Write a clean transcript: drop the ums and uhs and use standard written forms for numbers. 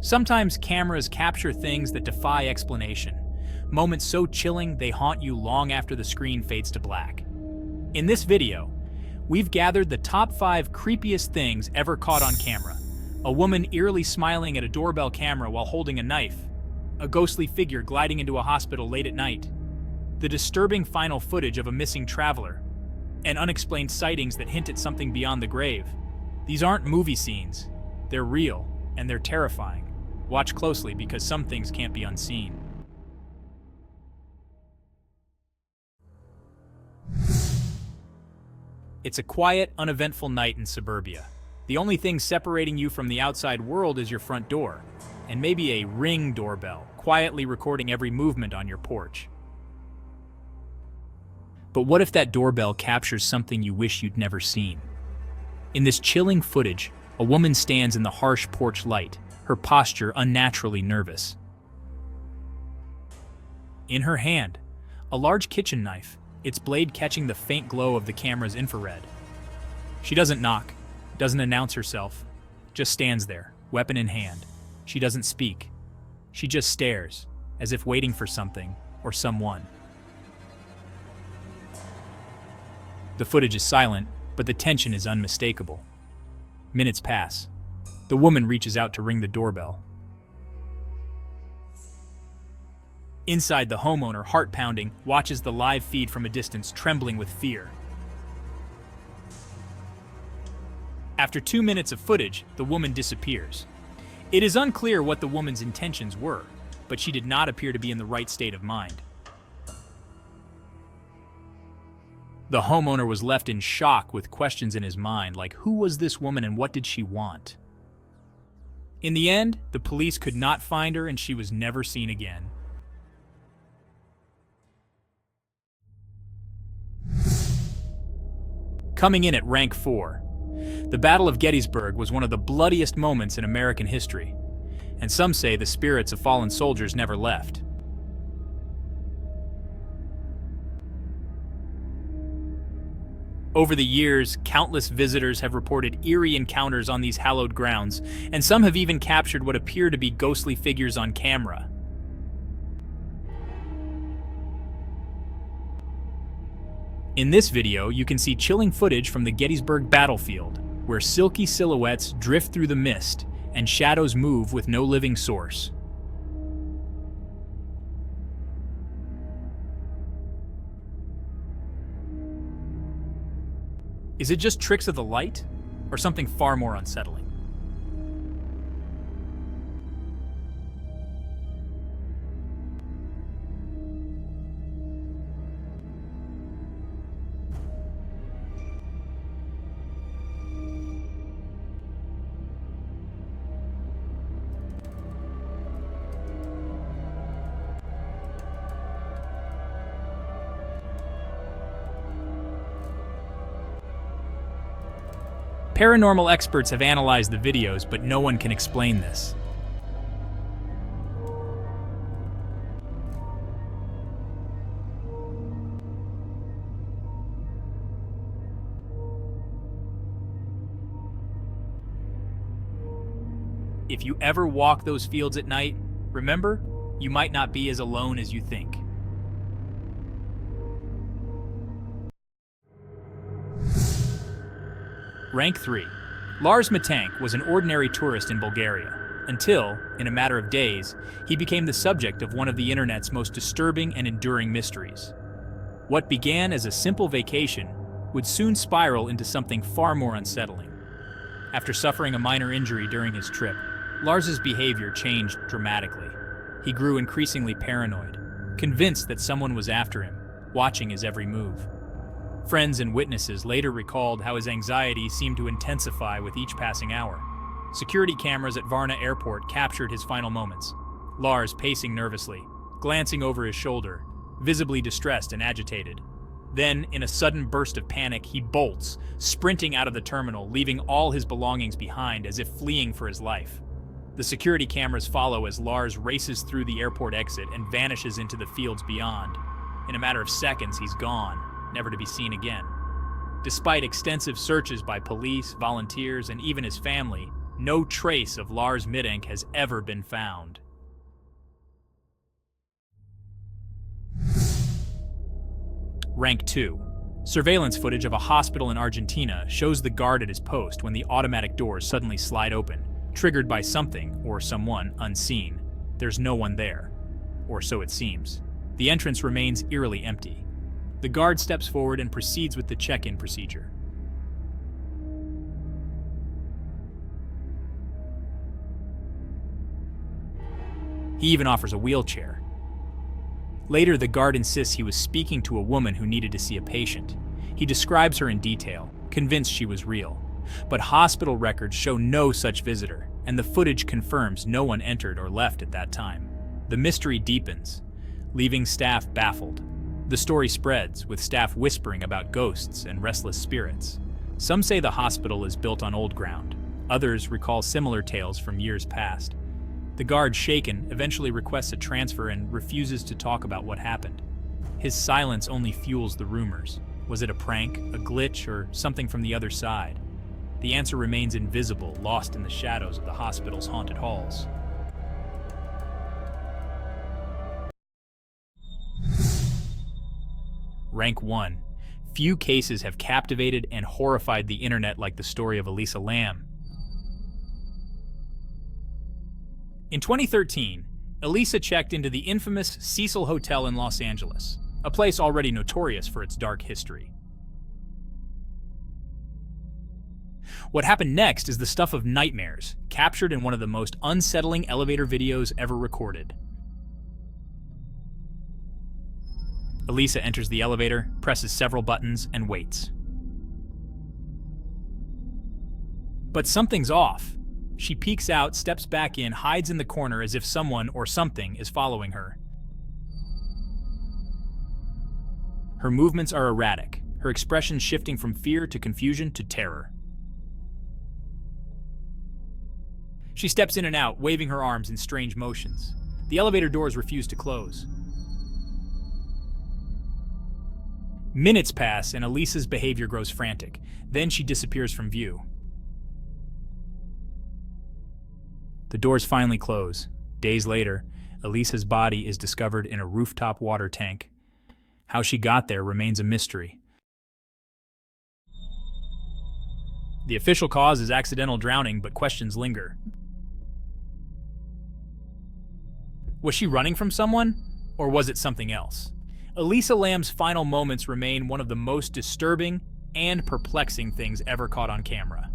Sometimes cameras capture things that defy explanation, moments so chilling they haunt you long after the screen fades to black. In this video, we've gathered the top 5 creepiest things ever caught on camera. A woman eerily smiling at a doorbell camera while holding a knife, a ghostly figure gliding into a hospital late at night, the disturbing final footage of a missing traveler, and unexplained sightings that hint at something beyond the grave. These aren't movie scenes, they're real, and they're terrifying. Watch closely because some things can't be unseen. It's a quiet, uneventful night in suburbia. The only thing separating you from the outside world is your front door, and maybe a Ring doorbell, quietly recording every movement on your porch. But what if that doorbell captures something you wish you'd never seen? In this chilling footage, a woman stands in the harsh porch light, her posture unnaturally nervous. In her hand, a large kitchen knife, its blade catching the faint glow of the camera's infrared. She doesn't knock, doesn't announce herself, just stands there, weapon in hand. She doesn't speak. She just stares, as if waiting for something or someone. The footage is silent, but the tension is unmistakable. Minutes pass. The woman reaches out to ring the doorbell. Inside, the homeowner, heart pounding, watches the live feed from a distance, trembling with fear. After 2 minutes of footage, the woman disappears. It is unclear what the woman's intentions were, but she did not appear to be in the right state of mind. The homeowner was left in shock with questions in his mind, like who was this woman and what did she want? In the end, the police could not find her and she was never seen again. Coming in at rank 4, the Battle of Gettysburg was one of the bloodiest moments in American history, and some say the spirits of fallen soldiers never left. Over the years, countless visitors have reported eerie encounters on these hallowed grounds, and some have even captured what appear to be ghostly figures on camera. In this video, you can see chilling footage from the Gettysburg battlefield, where silky silhouettes drift through the mist and shadows move with no living source. Is it just tricks of the light, or something far more unsettling? Paranormal experts have analyzed the videos, but no one can explain this. If you ever walk those fields at night, remember, you might not be as alone as you think. Rank 3. Lars Matank was an ordinary tourist in Bulgaria, until, in a matter of days, he became the subject of one of the internet's most disturbing and enduring mysteries. What began as a simple vacation would soon spiral into something far more unsettling. After suffering a minor injury during his trip, Lars's behavior changed dramatically. He grew increasingly paranoid, convinced that someone was after him, watching his every move. Friends and witnesses later recalled how his anxiety seemed to intensify with each passing hour. Security cameras at Varna Airport captured his final moments. Lars pacing nervously, glancing over his shoulder, visibly distressed and agitated. Then, in a sudden burst of panic, he bolts, sprinting out of the terminal, leaving all his belongings behind as if fleeing for his life. The security cameras follow as Lars races through the airport exit and vanishes into the fields beyond. In a matter of seconds, he's gone, never to be seen again. Despite extensive searches by police, volunteers, and even his family, no trace of Lars Middenk has ever been found. Rank 2. Surveillance footage of a hospital in Argentina shows the guard at his post when the automatic doors suddenly slide open, triggered by something or someone unseen. There's no one there, or so it seems. The entrance remains eerily empty. The guard steps forward and proceeds with the check-in procedure. He even offers a wheelchair. Later, the guard insists he was speaking to a woman who needed to see a patient. He describes her in detail, convinced she was real. But hospital records show no such visitor, and the footage confirms no one entered or left at that time. The mystery deepens, leaving staff baffled. The story spreads, with staff whispering about ghosts and restless spirits. Some say the hospital is built on old ground. Others recall similar tales from years past. The guard, shaken, eventually requests a transfer and refuses to talk about what happened. His silence only fuels the rumors. Was it a prank, a glitch, or something from the other side? The answer remains invisible, lost in the shadows of the hospital's haunted halls. Rank 1. Few cases have captivated and horrified the internet like the story of Elisa Lam. In 2013, Elisa checked into the infamous Cecil Hotel in Los Angeles, a place already notorious for its dark history. What happened next is the stuff of nightmares, captured in one of the most unsettling elevator videos ever recorded. Elisa enters the elevator, presses several buttons, and waits. But something's off. She peeks out, steps back in, hides in the corner as if someone or something is following her. Her movements are erratic, her expression shifting from fear to confusion to terror. She steps in and out, waving her arms in strange motions. The elevator doors refuse to close. Minutes pass and Elisa's behavior grows frantic. Then she disappears from view. The doors finally close. Days later, Elisa's body is discovered in a rooftop water tank. How she got there remains a mystery. The official cause is accidental drowning, but questions linger. Was she running from someone, or was it something else? Elisa Lam's final moments remain one of the most disturbing and perplexing things ever caught on camera.